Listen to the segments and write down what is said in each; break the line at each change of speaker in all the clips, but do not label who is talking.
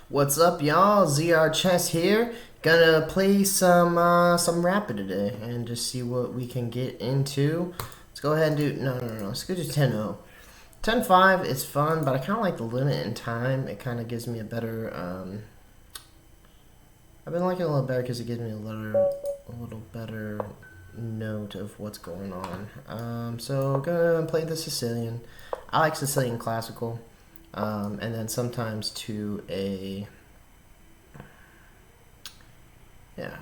What's up, y'all? ZR Chess here. Gonna play some Rapid today and just see what we can get into. Let's go ahead and do no. Let's go to 10-0. 10-5 is fun, but I kind of like the limit in time. It kind of gives me a better. I've been liking it a little better because it gives me a little better note of what's going on. So gonna play the Sicilian. I like Sicilian classical. And then sometimes to a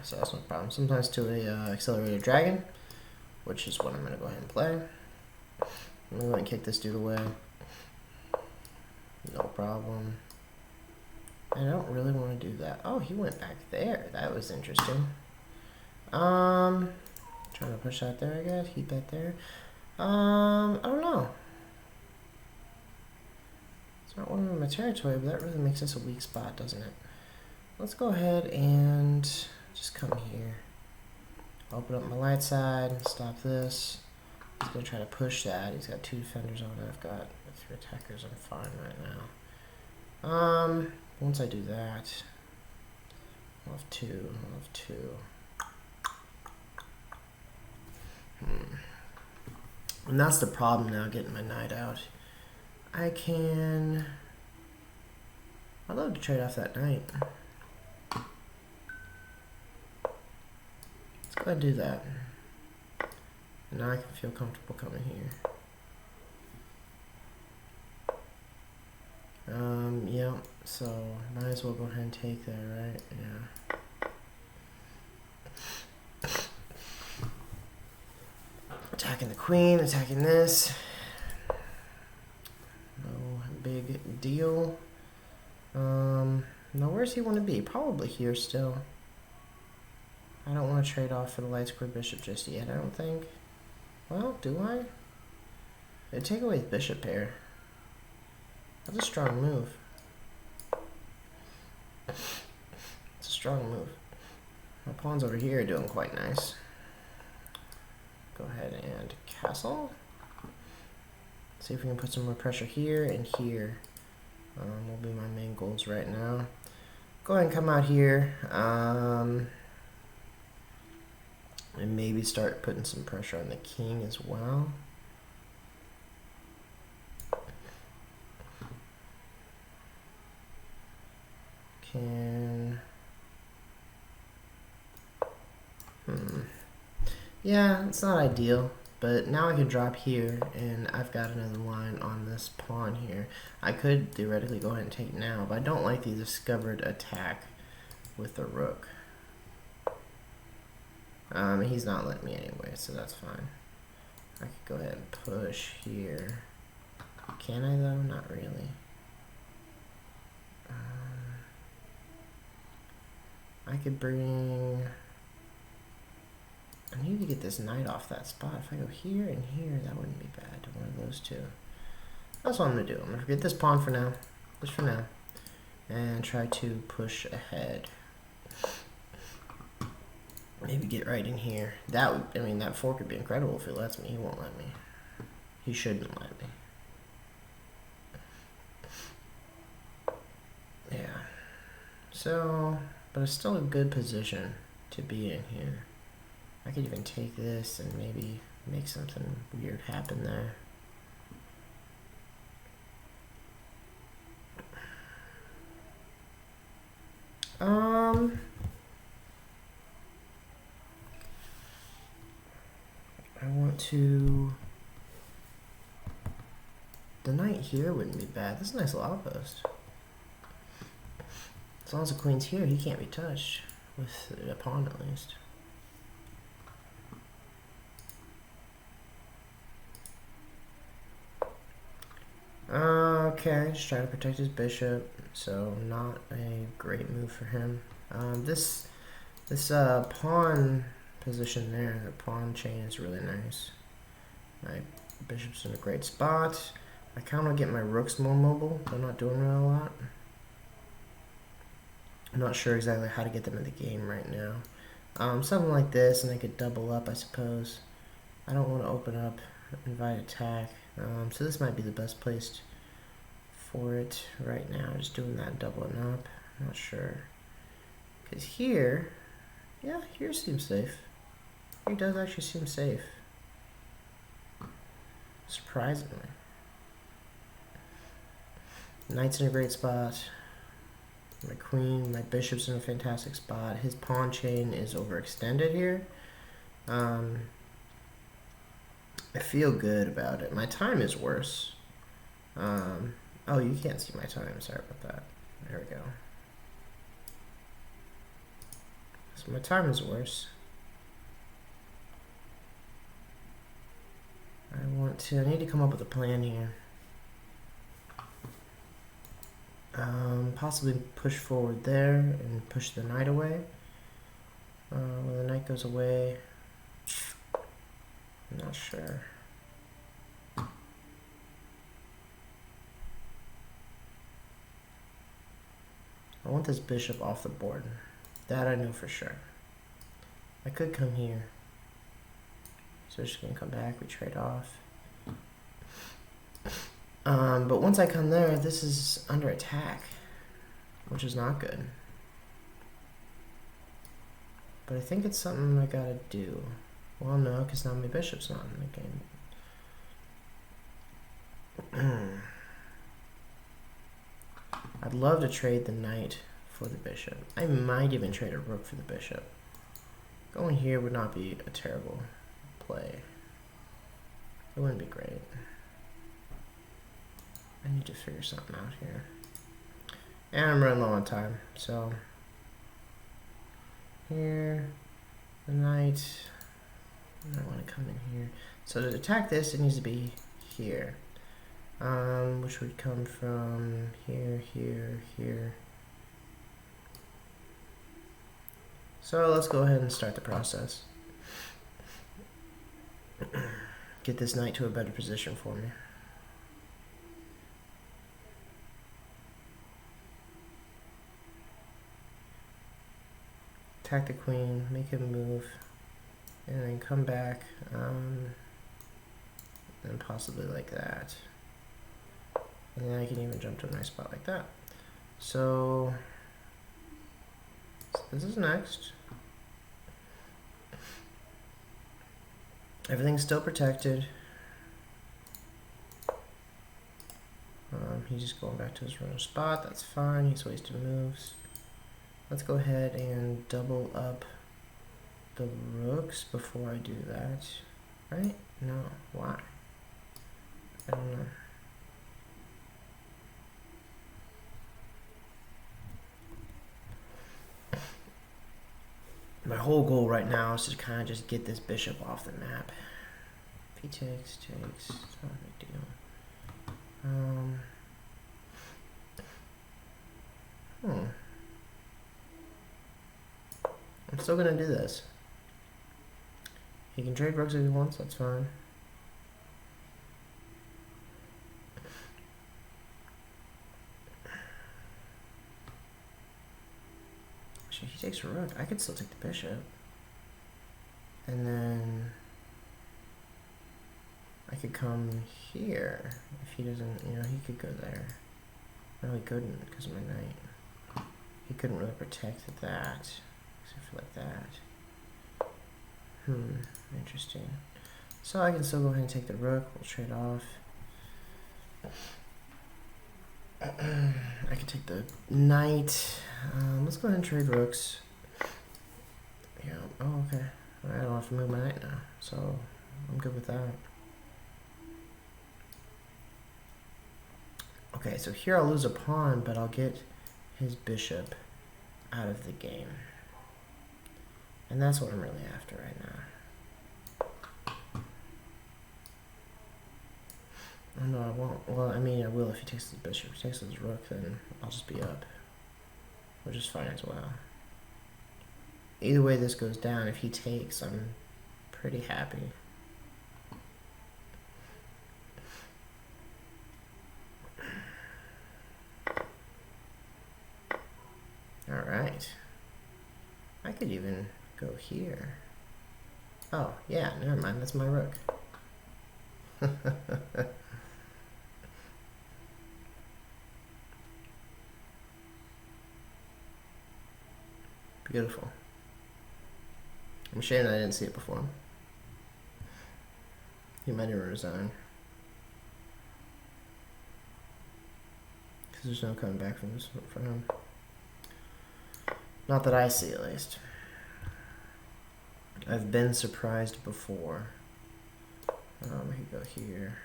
so that's no problem. Sometimes to a accelerated dragon, which is what I'm gonna go ahead and play. I'm gonna go ahead and kick this dude away. No problem. I don't really want to do that. Oh, he went back there. That was interesting. Trying to push that there, I guess. Keep that there. I don't know. It's not one of my territory, but that really makes us a weak spot, doesn't it? Let's go ahead and just come here. Open up my light side, stop this. He's going to try to push that. He's got two defenders on it. I've got three attackers. I'm fine right now. Once I do that, I'll have two. And that's the problem now, getting my knight out. I'd love to trade off that knight. Let's go ahead and do that. And now I can feel comfortable coming here. Yeah, so might as well go ahead and take that, right? Yeah. Attacking the queen, attacking this. No big deal. Now where's he want to be? Probably here still. I don't want to trade off for the light square bishop just yet, I don't think. Well, do I? It'd take away the bishop pair. That's a strong move. It's a strong move. My pawns over here are doing quite nice. Go ahead and castle. See if we can put some more pressure here and here. Will be my main goals right now. Go ahead and come out here. And maybe start putting some pressure on the king as well. Yeah, it's not ideal, but now I can drop here, and I've got another line on this pawn here. I could theoretically go ahead and take now, but I don't like the discovered attack with the rook. He's not letting me anyway, so that's fine. I could go ahead and push here. Can I though? Not really. I could bring... I need to get this knight off that spot. If I go here and here, that wouldn't be bad. One of those two. That's what I'm going to do. I'm going to forget this pawn for now. Just for now. And try to push ahead. Maybe get right in here. That would, I mean, that fork would be incredible if it lets me. He won't let me. He shouldn't let me. Yeah. So, but it's still a good position to be in here. I could even take this and maybe make something weird happen there. I want to... The knight here wouldn't be bad. This is a nice little outpost. As long as the queen's here, he can't be touched. With a pawn at least. Okay, just trying to protect his bishop, so not a great move for him. This pawn position there, the pawn chain is really nice. My bishop's in a great spot. I kind of want to get my rooks more mobile. They're not doing really a lot. I'm not sure exactly how to get them in the game right now. Something like this, and I could double up, I suppose. I don't want to open up, invite attack. So this might be the best place for it right now. Just doing that, doubling up. I'm not sure. Because here, yeah, here seems safe. Here does actually seem safe. Surprisingly. Knight's in a great spot. My queen, my bishop's in a fantastic spot. His pawn chain is overextended here. I feel good about it. My time is worse. Oh, you can't see my time. Sorry about that. There we go. So my time is worse. I need to come up with a plan here. Possibly push forward there and push the knight away. When the knight goes away, I'm not sure. I want this bishop off the board. That I know for sure. I could come here. So it's just gonna come back, we trade off. But once I come there, this is under attack, which is not good. But I think it's something I gotta do. Well, no, because now my bishop's not in the game. I'd love to trade the knight for the bishop. I might even trade a rook for the bishop. Going here would not be a terrible play. It wouldn't be great. I need to figure something out here. And I'm running low on time, so here, the knight, I want to come in here. So to attack this, it needs to be here, which would come from here, here, here. So let's go ahead and start the process. Get this knight to a better position for me. Attack the queen, make him move, and then come back, and possibly like that. And then I can even jump to a nice spot like that. So this is next. Everything's still protected. He's just going back to his runner spot. That's fine. He's wasting moves. Let's go ahead and double up the rooks before I do that. Right? No. Why? I don't know. My whole goal right now is to kind of just get this bishop off the map. If he takes, it's not a big deal. I'm still gonna do this. He can trade rooks if he wants, that's fine. Actually, he takes a rook. I could still take the bishop. And then I could come here. If he doesn't, you know, he could go there. No, he couldn't because of my knight. He couldn't really protect that. Except for like that. Interesting. So I can still go ahead and take the rook. We'll trade off. I can take the knight. Let's go ahead and trade rooks. Yeah. Oh, okay. I don't have to move my knight now, so I'm good with that. Okay, so here I'll lose a pawn, but I'll get his bishop out of the game. And that's what I'm really after right now. Oh no, I won't. Well, I mean, I will if he takes the bishop. If he takes his rook, then I'll just be up. Which is fine as well. Either way this goes down, if he takes, I'm pretty happy. Alright. I could even go here. Oh, yeah, never mind, that's my rook. Beautiful. I'm ashamed I didn't see it before. He might even resign. Because there's no coming back from this for him. Not that I see, at least. I've been surprised before. I could go here.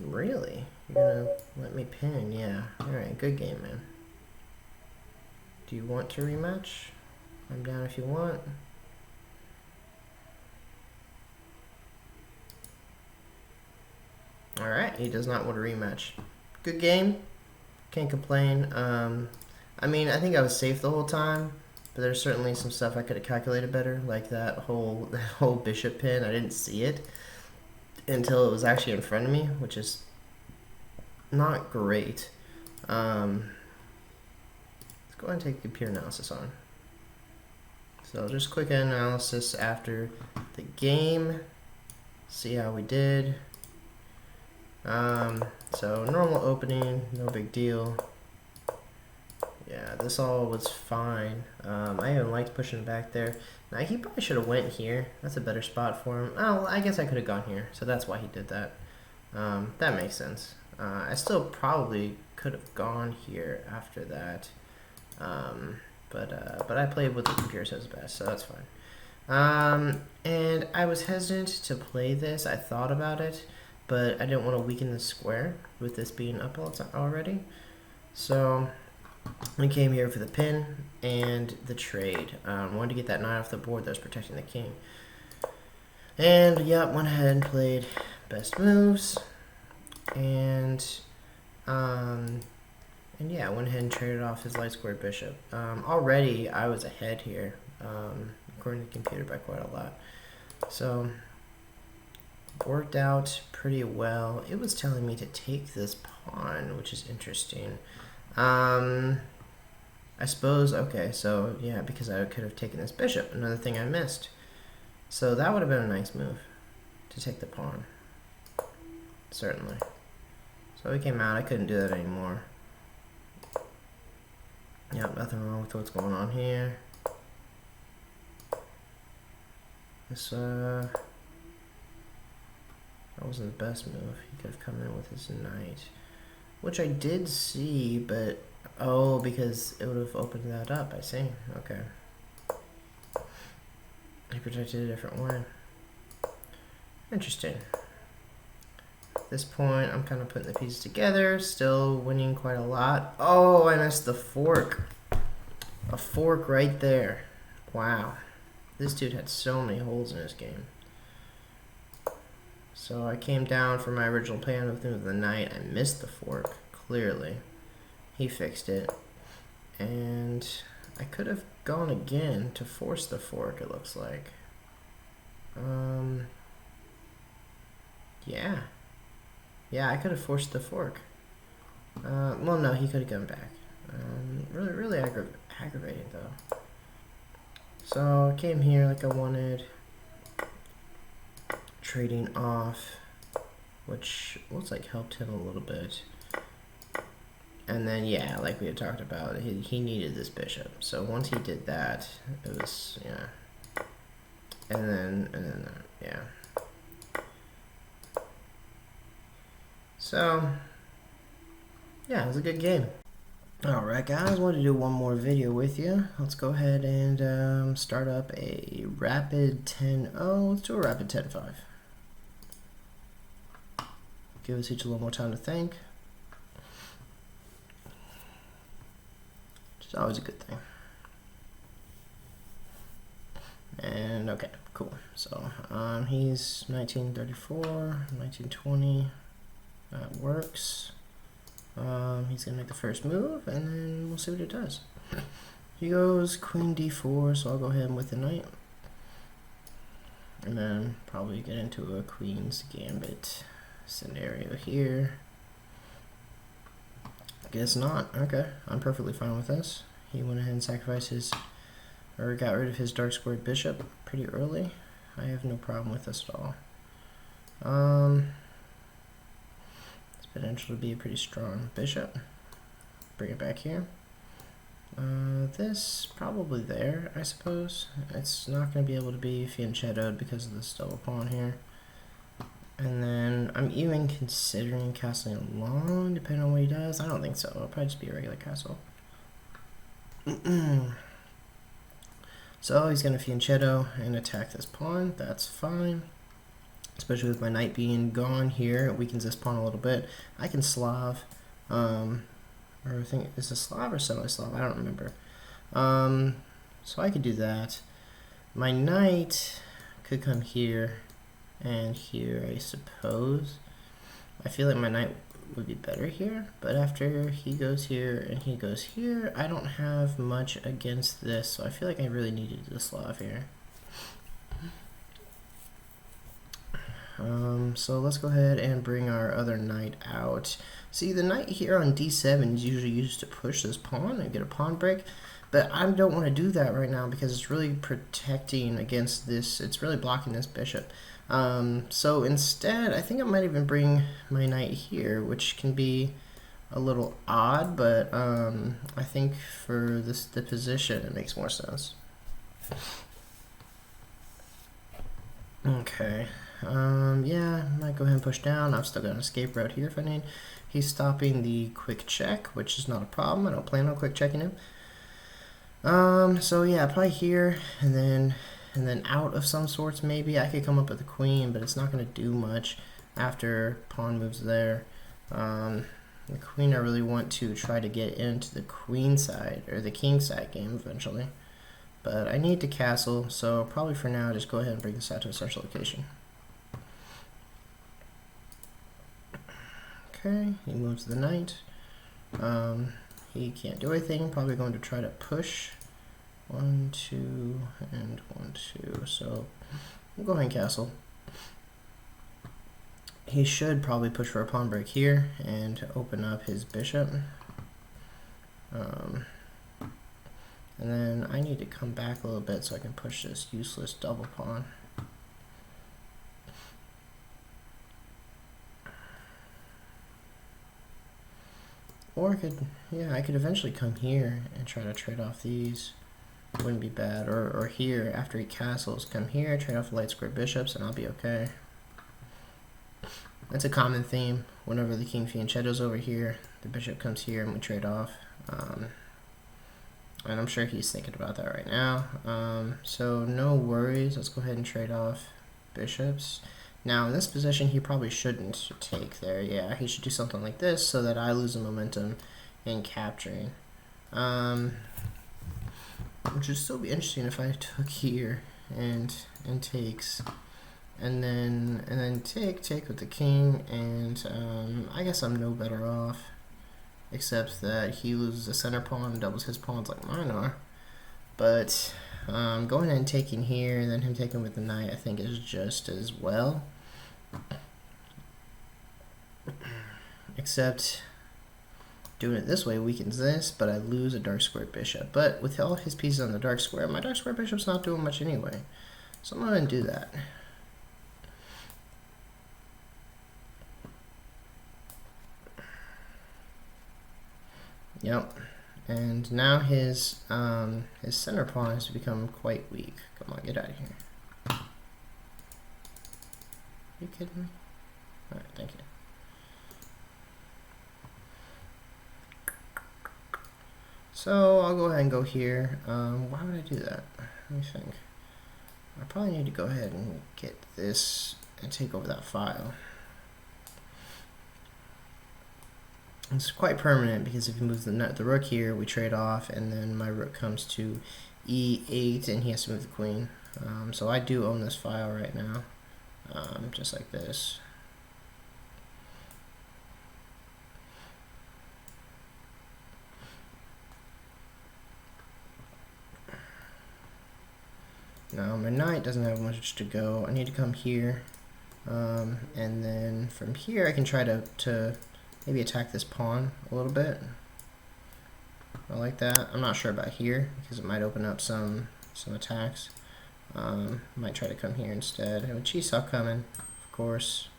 Really? You're gonna let me pin? Yeah. Alright, good game, man. Do you want to rematch? I'm down if you want. Alright, he does not want a rematch. Good game. Can't complain. I mean, I think I was safe the whole time, but there's certainly some stuff I could have calculated better, like that whole bishop pin. I didn't see it until it was actually in front of me, which is not great. Let's go ahead and take the computer analysis on. So just quick analysis after the game. See how we did. So normal opening, no big deal. Yeah, this all was fine. I even liked pushing back there. Now he probably should have went here. That's a better spot for him. Oh, well, I guess I could have gone here, so that's why he did that. That makes sense. I still probably could have gone here after that. But I played what the computer says best, so that's fine. And I was hesitant to play this. I thought about it, but I didn't want to weaken the square with this being up already. So I came here for the pin and the trade. Wanted to get that knight off the board that was protecting the king. And yeah, went ahead and played best moves. And yeah, went ahead and traded off his light square bishop. Already I was ahead here, according to the computer, by quite a lot. So worked out pretty well. It was telling me to take this pawn, which is interesting. I suppose, okay, so yeah, because I could have taken this bishop, another thing I missed. So that would have been a nice move, to take the pawn. Certainly. So he came out, I couldn't do that anymore. Yep, nothing wrong with what's going on here. This, that wasn't the best move. He could have come in with his knight. Which I did see, but oh, because it would have opened that up, I see. Okay. He protected a different way. Interesting. At this point, I'm kind of putting the pieces together, still winning quite a lot. Oh, I missed the fork. A fork right there. Wow. This dude had so many holes in his game. So I came down for my original plan with him with the knight. I missed the fork, clearly. He fixed it. And I could have gone again to force the fork, it looks like. Yeah. Yeah, I could have forced the fork. Well, no, he could have gone back. Really aggravating, though. So I came here like I wanted. Trading off, which looks like helped him a little bit. And then, yeah, like we had talked about, he needed this bishop. So once he did that, it was, yeah. And then, yeah. So, yeah, it was a good game. Alright guys, wanted to do one more video with you. Let's go ahead and start up a rapid 10-0. Let's do a rapid 10-5. Give us each a little more time to think. Which is always a good thing. And okay, cool. So he's 1934, 1920. That works. He's gonna make the first move, and then we'll see what it does. He goes queen d4, so I'll go ahead with the knight. And then probably get into a queen's gambit scenario here. Guess not. Okay, I'm perfectly fine with this. He went ahead and sacrificed his, or got rid of his dark squared bishop pretty early. I have no problem with this at all. It's potential to be a pretty strong bishop. Bring it back here. This probably there, I suppose. It's not going to be able to be fianchettoed because of this double pawn here. And then I'm even considering castling along, depending on what he does. I don't think so. It'll probably just be a regular castle. So he's going to fianchetto and attack this pawn. That's fine. Especially with my knight being gone here, it weakens this pawn a little bit. I can Slav. Or I think, is it Slav or semi-Slav? I don't remember. So I could do that. My knight could come here and here, I suppose. I feel like my knight would be better here, but after he goes here and he goes here, I don't have much against this, so I feel like I really needed the Slav here. So let's go ahead and bring our other knight out. See, the knight here on d7 is usually used to push this pawn and get a pawn break, but I don't want to do that right now because it's really protecting against this. It's really blocking this bishop. So instead, I think I might even bring my knight here, which can be a little odd, but I think for the position, it makes more sense. Okay. Yeah, I might go ahead and push down. I've still got an escape route here if I need. He's stopping the quick check, which is not a problem. I don't plan on quick checking him. So yeah, probably here, and then out of some sorts maybe. I could come up with the queen, but it's not going to do much after pawn moves there. The queen I really want to try to get into the queen side, or the king side game eventually. But I need to castle, so probably for now just go ahead and bring this out to a central location. Okay, he moves the knight. He can't do anything. Probably going to try to push. 1, 2, and 1, 2. So we'll go ahead and castle. He should probably push for a pawn break here and open up his bishop. And then I need to come back a little bit so I can push this useless double pawn. Or I could eventually come here and try to trade off these. It wouldn't be bad. Or here, after he castles, come here, trade off light square bishops, and I'll be okay. That's a common theme. Whenever the king fianchetto's over here, the bishop comes here and we trade off. And I'm sure he's thinking about that right now. So no worries. Let's go ahead and trade off bishops. Now in this position, he probably shouldn't take there. Yeah, he should do something like this so that I lose the momentum in capturing. Which would still be interesting if I took here and takes, and then take with the king, and I guess I'm no better off, except that he loses the center pawn and doubles his pawns like mine are. But going and taking here and then him taking with the knight, I think is just as well. Except doing it this way weakens this, but I lose a dark square bishop. But with all his pieces on the dark square, my dark square bishop's not doing much anyway. So I'm going to do that. Yep. And now his center pawn has become quite weak. Come on, get out of here. Are you kidding me? Alright, thank you. So I'll go ahead and go here. Why would I do that? Let me think. I probably need to go ahead and get this and take over that file. It's quite permanent because if he moves the rook here, we trade off, and then my rook comes to e8, and he has to move the queen. So I do own this file right now, just like this. Now my knight doesn't have much to go. I need to come here, and then from here I can try to maybe attack this pawn a little bit. I like that. I'm not sure about here because it might open up some attacks. Might try to come here instead. And with Chisaw coming, of course.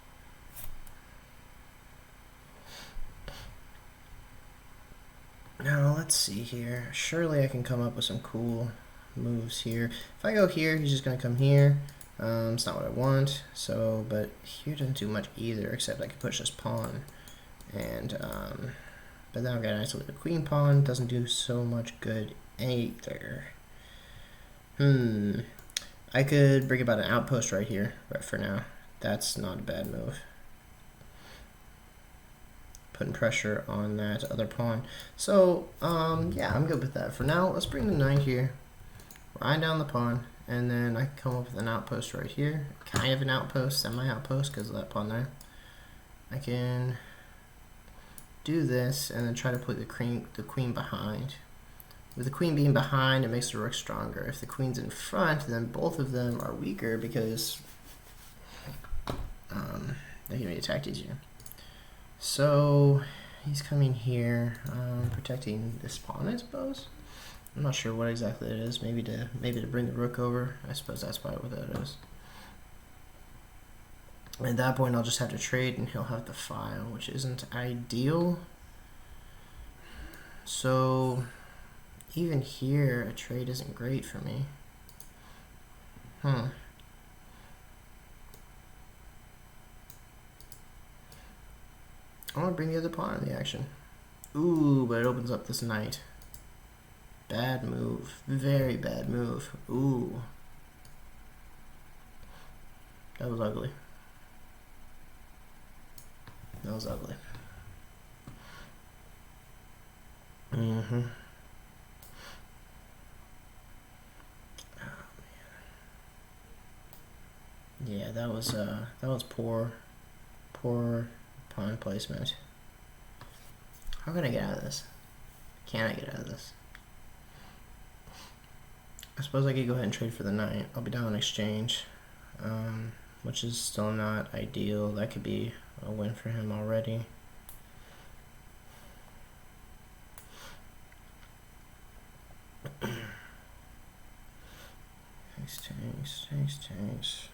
Now let's see here. Surely I can come up with some cool moves here. If I go here, he's just gonna come here. It's not what I want. So, but here doesn't do much either, except I can push this pawn. And but then I've got an isolated queen pawn. Doesn't do so much good either. I could bring about an outpost right here, but for now, that's not a bad move. Putting pressure on that other pawn. So, yeah, I'm good with that. For now, let's bring the knight here, ride down the pawn, and then I can come up with an outpost right here. Kind of an outpost, semi-outpost, because of that pawn there. I can do this, and then try to put the queen behind. With the queen being behind, it makes the rook stronger. If the queen's in front, then both of them are weaker because they can be attacked easier. So he's coming here, protecting this pawn, I suppose. I'm not sure what exactly it is. Maybe to bring the rook over. I suppose that's probably what that is. At that point, I'll just have to trade, and he'll have the file, which isn't ideal. So even here, a trade isn't great for me. I want to bring the other pawn in the action. Ooh, but it opens up this knight. Bad move. Very bad move. Ooh. That was ugly. That was ugly. Yeah, that was poor pawn placement. How can I get out of this? Can I get out of this? I suppose I could go ahead and trade for the knight. I'll be down in exchange, which is still not ideal. That could be a win for him already. Tanks.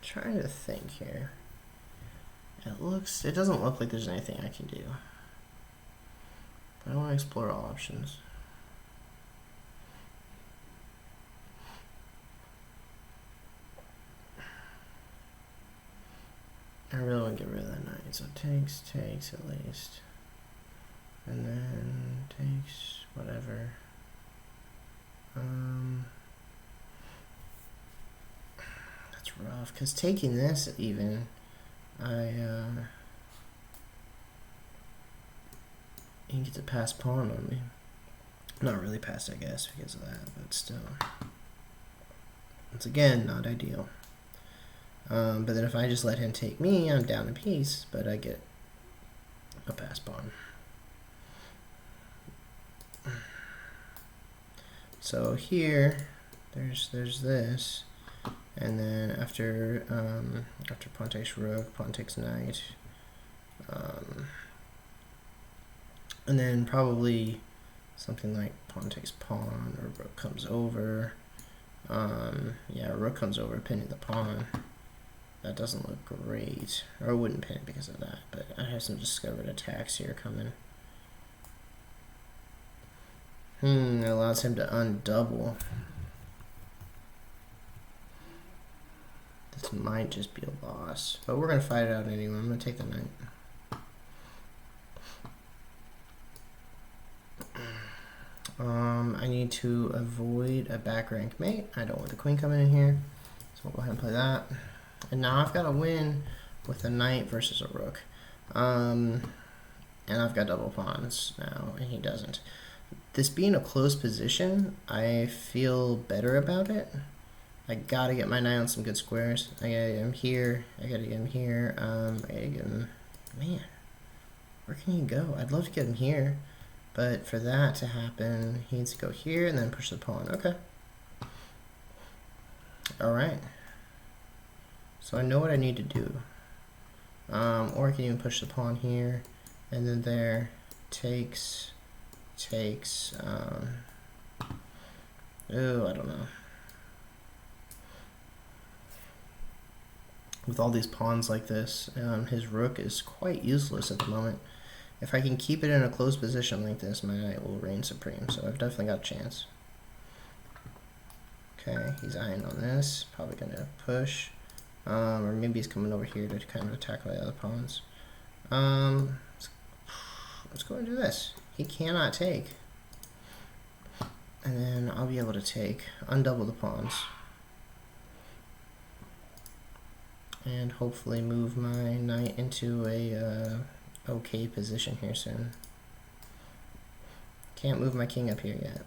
Trying to think here. It doesn't look like there's anything I can do. But I want to explore all options. I really want to get rid of that knight. So takes at least. And then takes whatever. That's rough, because taking this even, he gets a pass pawn on me. Not really pass, I guess, because of that, but still. Once again, not ideal. But then if I just let him take me, I'm down a piece, but I get a pass pawn. So here, there's this, and then after pawn takes rook, pawn takes knight, and then probably something like pawn takes pawn, or rook comes over. Yeah, rook comes over, pinning the pawn. That doesn't look great. Or I wouldn't pin it because of that, but I have some discovered attacks here coming. It allows him to undouble. This might just be a loss, but we're gonna fight it out anyway. I'm gonna take the knight. I need to avoid a back rank mate. I don't want the queen coming in here, so we'll go ahead and play that. And now I've got to win with a knight versus a rook. And I've got double pawns now, and he doesn't. This being a close position, I feel better about it. I gotta get my knight on some good squares. I gotta get him here. I gotta get him here. I gotta get him... Man, where can he go? I'd love to get him here. But for that to happen, he needs to go here and then push the pawn. Okay. Alright. So I know what I need to do. Or I can even push the pawn here. And then there. Takes takes, oh, I don't know. With all these pawns like this, his rook is quite useless at the moment. If I can keep it in a closed position like this, my knight will reign supreme, so I've definitely got a chance. Okay, he's eyeing on this, probably gonna push. Or maybe he's coming over here to kind of attack my other pawns. Let's go and do this. He cannot take. And then I'll be able to take, undouble the pawns. And hopefully move my knight into a okay position here soon. Can't move my king up here yet.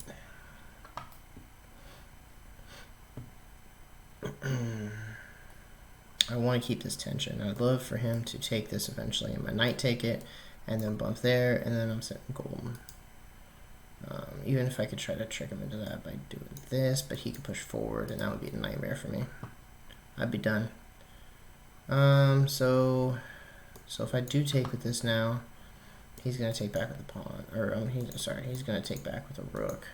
I want to keep this tension. I'd love for him to take this eventually, and my knight take it, and then bump there, and then I'm setting golden. Even if I could try to trick him into that by doing this, but he could push forward, and that would be a nightmare for me. I'd be done. So if I do take with this now, he's gonna take back with the pawn, or he's gonna take back with a rook.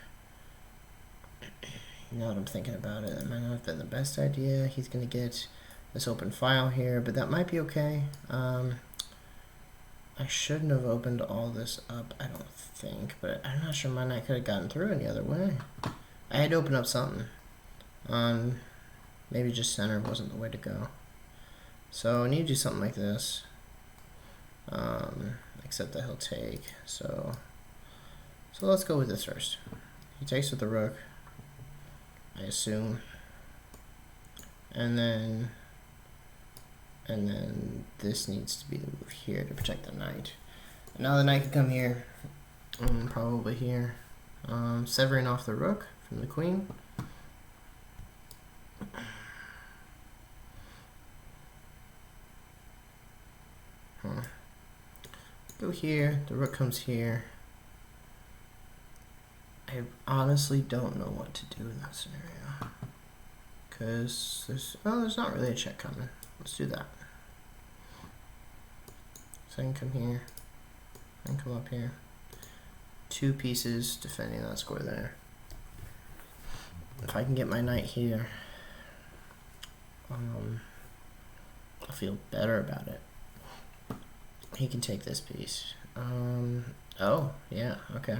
Now that I'm thinking about it, that might not have been the best idea. He's gonna get this open file here, but that might be okay. I shouldn't have opened all this up, I don't think, but I'm not sure my knight could have gotten through any other way. I had to open up something. Maybe just center wasn't the way to go. So I need to do something like this. Except that he'll take. So let's go with this first. He takes with the rook, I assume. And then this needs to be the move here to protect the knight. And now the knight can come here, probably here, severing off the rook from the queen. Go here, the rook comes here. I honestly don't know what to do in that scenario. Because there's not really a check coming. Let's do that. So I can come here, I can come up here. 2 pieces defending that square there. If I can get my knight here, I'll feel better about it. He can take this piece. Oh, yeah, okay.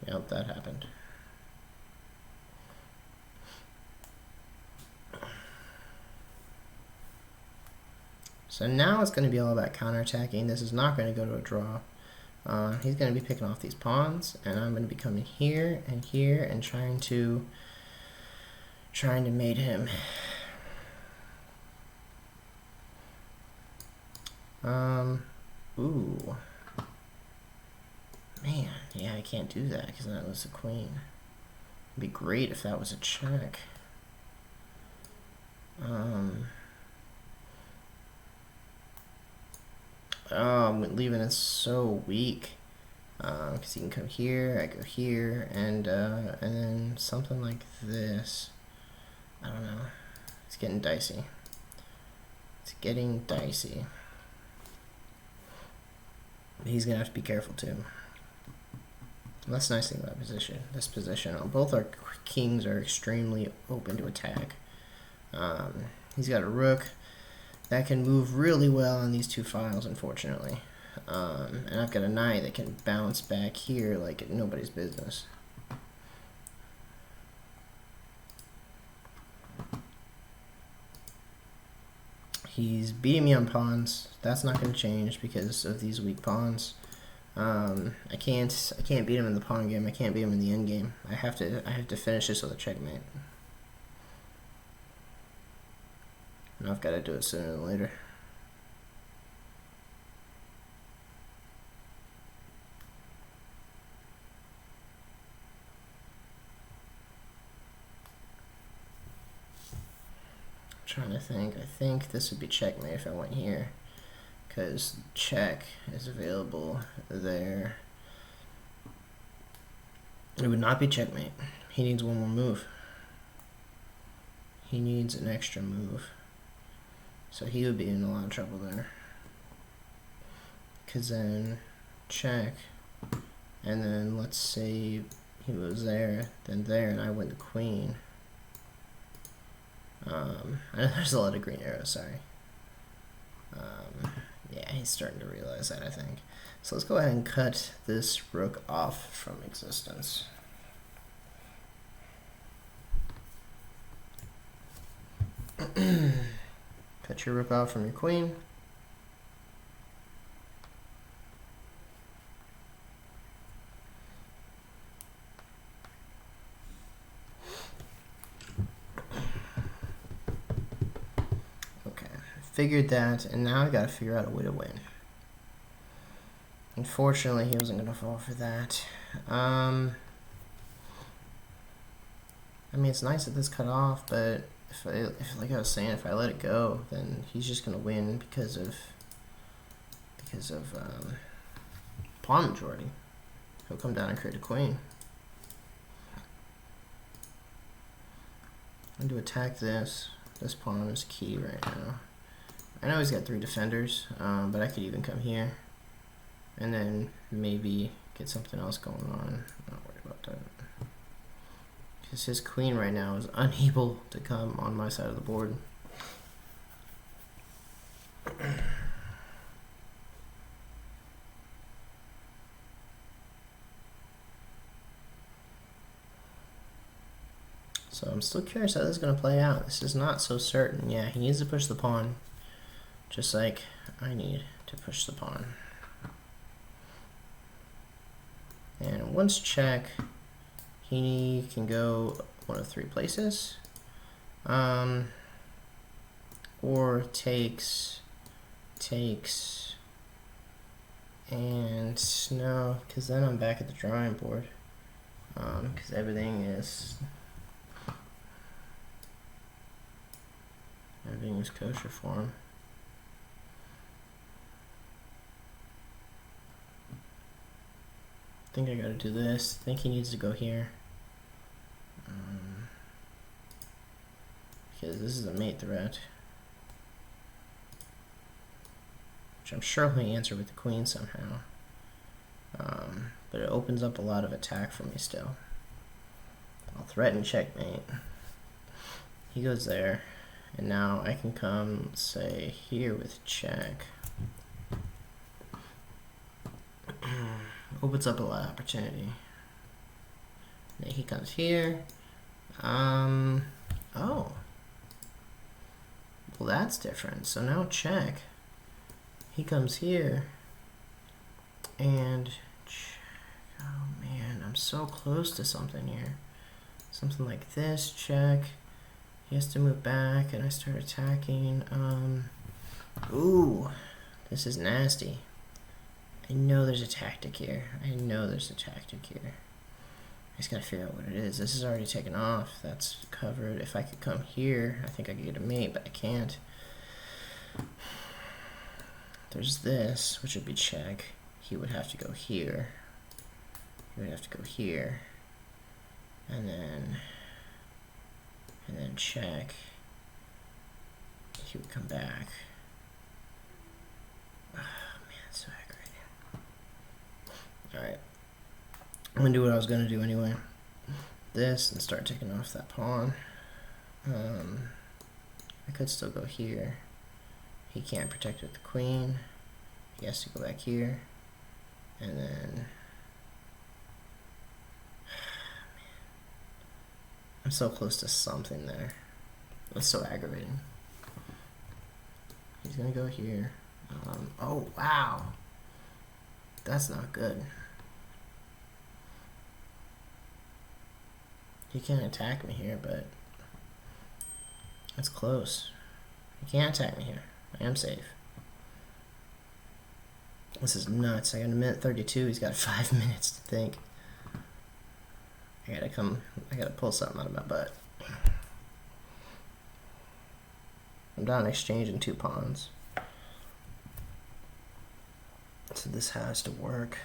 Yep, that happened. So now it's going to be all about counterattacking. This is not going to go to a draw. He's going to be picking off these pawns, and I'm going to be coming here and here and trying to mate him. Ooh. Man, yeah, I can't do that because that was a queen. It'd be great if that was a check. I'm leaving it so weak. Because he can come here, I go here, and then something like this. I don't know. It's getting dicey. It's getting dicey. He's gonna have to be careful too. That's the nice thing about this position. Both our kings are extremely open to attack. He's got a rook that can move really well on these 2 files, unfortunately. And I've got a knight that can bounce back here like nobody's business. He's beating me on pawns. That's not going to change because of these weak pawns. I can't beat him in the pawn game. I can't beat him in the end game. I have to finish this with a checkmate. And I've got to do it sooner than later. Trying to think. I think this would be checkmate if I went here, because check is available there. It would not be checkmate. He needs one more move. He needs an extra move. So he would be in a lot of trouble there. Because then check, And then let's say he was there, then there, and I win the queen. There's a lot of green arrows, sorry. Yeah, he's starting to realize that, I think. So let's go ahead and cut this rook off from existence. Cut your rook off from your queen. Figured that, and now I gotta figure out a way to win. Unfortunately, he wasn't gonna fall for that. I mean, it's nice that this cut off, but if like I was saying, if I let it go, then he's just gonna win because of pawn majority. He'll come down and create a queen. I'm going to attack this. This pawn is key right now. I know he's got 3 defenders, but I could even come here and then maybe get something else going on. I'm not worried about that. Because his queen right now is unable to come on my side of the board. So I'm still curious how this is going to play out. This is not so certain. Yeah, he needs to push the pawn. Just like I need to push the pawn. And once check, he can go one of 3 places. Or takes, and no, because then I'm back at the drawing board. Because everything is kosher for him. I think I gotta do this. I think he needs to go here. Because this is a mate threat. Which I'm sure he'll answer with the queen somehow. But it opens up a lot of attack for me still. I'll threaten checkmate. He goes there. And now I can come, say, here with check. Opens up a lot of opportunity. Then he comes here. Oh. Well, that's different. So now check. He comes here. And check. Oh, man. I'm so close to something here. Something like this. Check. He has to move back, and I start attacking. Ooh. This is nasty. I know there's a tactic here. I just gotta figure out what it is. This is already taken off. That's covered. If I could come here, I think I could get a mate, but I can't. There's this, which would be check. He would have to go here. And then check. He would come back. Oh man, it's so aggravating. Alright. I'm gonna do what I was gonna do anyway. This and start taking off that pawn. I could still go here. He can't protect with the queen. He has to go back here. And then I'm so close to something there. It's so aggravating. He's gonna go here. Oh wow, that's not good. He can't attack me here, but that's close. He can't attack me here. I am safe. This is nuts. I got a minute 32. He's got 5 minutes to think. I gotta pull something out of my butt. I'm down exchanging 2 pawns. So this has to work.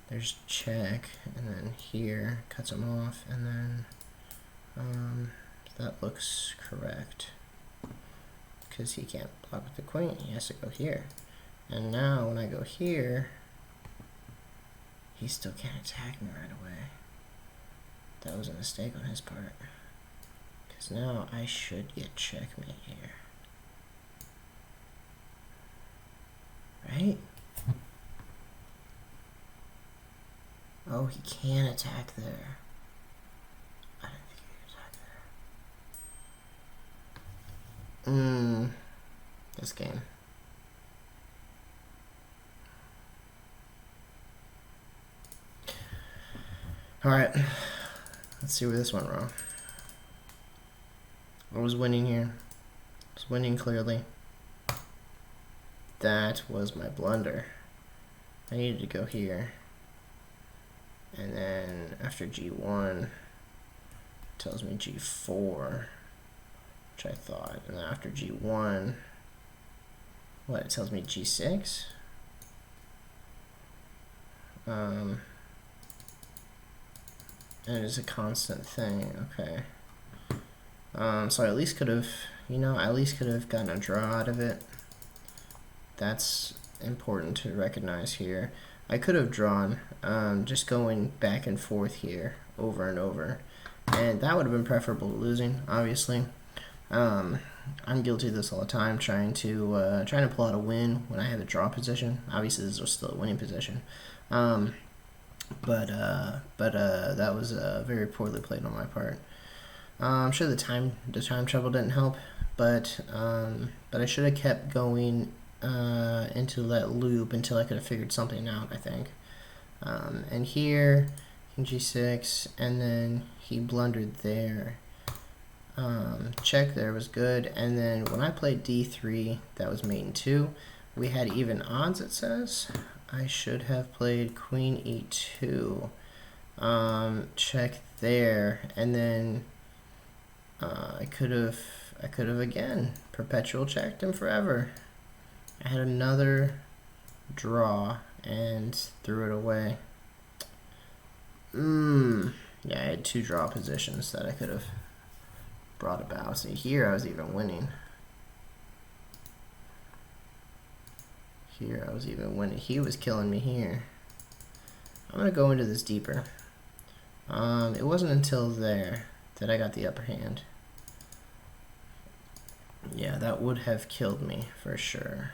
There's check, and then here, cuts him off, and then that looks correct. Because he can't block with the queen, he has to go here. And now when I go here, He still can't attack me right away. That was a mistake on his part. Because now I should get checkmate here. Right? Oh, he can attack there. I didn't think he could attack there. This game. Alright. Let's see where this went wrong. I was winning here. I was winning clearly. That was my blunder. I needed to go here. And then after G1, it tells me G4, which I thought. And then after G1, what, it tells me G6? And it's a constant thing, okay. So I at least could have, at least could have gotten a draw out of it. That's important to recognize here. I could have drawn, just going back and forth here over and over, and that would have been preferable to losing, obviously. I'm guilty of this all the time, trying to pull out a win when I have a draw position. Obviously, this was still a winning position, but that was very poorly played on my part. I'm sure the time trouble didn't help, but I should have kept going into that loop until I could have figured something out, I think. And here, King G6, and then he blundered there. Check there was good, and then when I played D3, that was mate in 2. We had even odds, it says. I should have played Queen E2. Check there, and then I could have again perpetual checked him forever. I had another draw and threw it away. Yeah, I had 2 draw positions that I could have brought about. See, here I was even winning. Here I was even winning. He was killing me here. I'm going to go into this deeper. It wasn't until there that I got the upper hand. Yeah, that would have killed me for sure.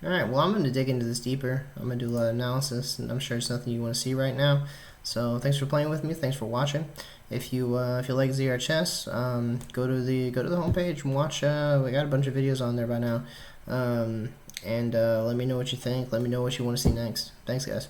Alright, well, I'm going to dig into this deeper. I'm going to do a lot of analysis, and I'm sure it's nothing you want to see right now. So thanks for playing with me. Thanks for watching. If you like ZR Chess, go to the homepage and watch. We got a bunch of videos on there by now. And let me know what you think. Let me know what you want to see next. Thanks, guys.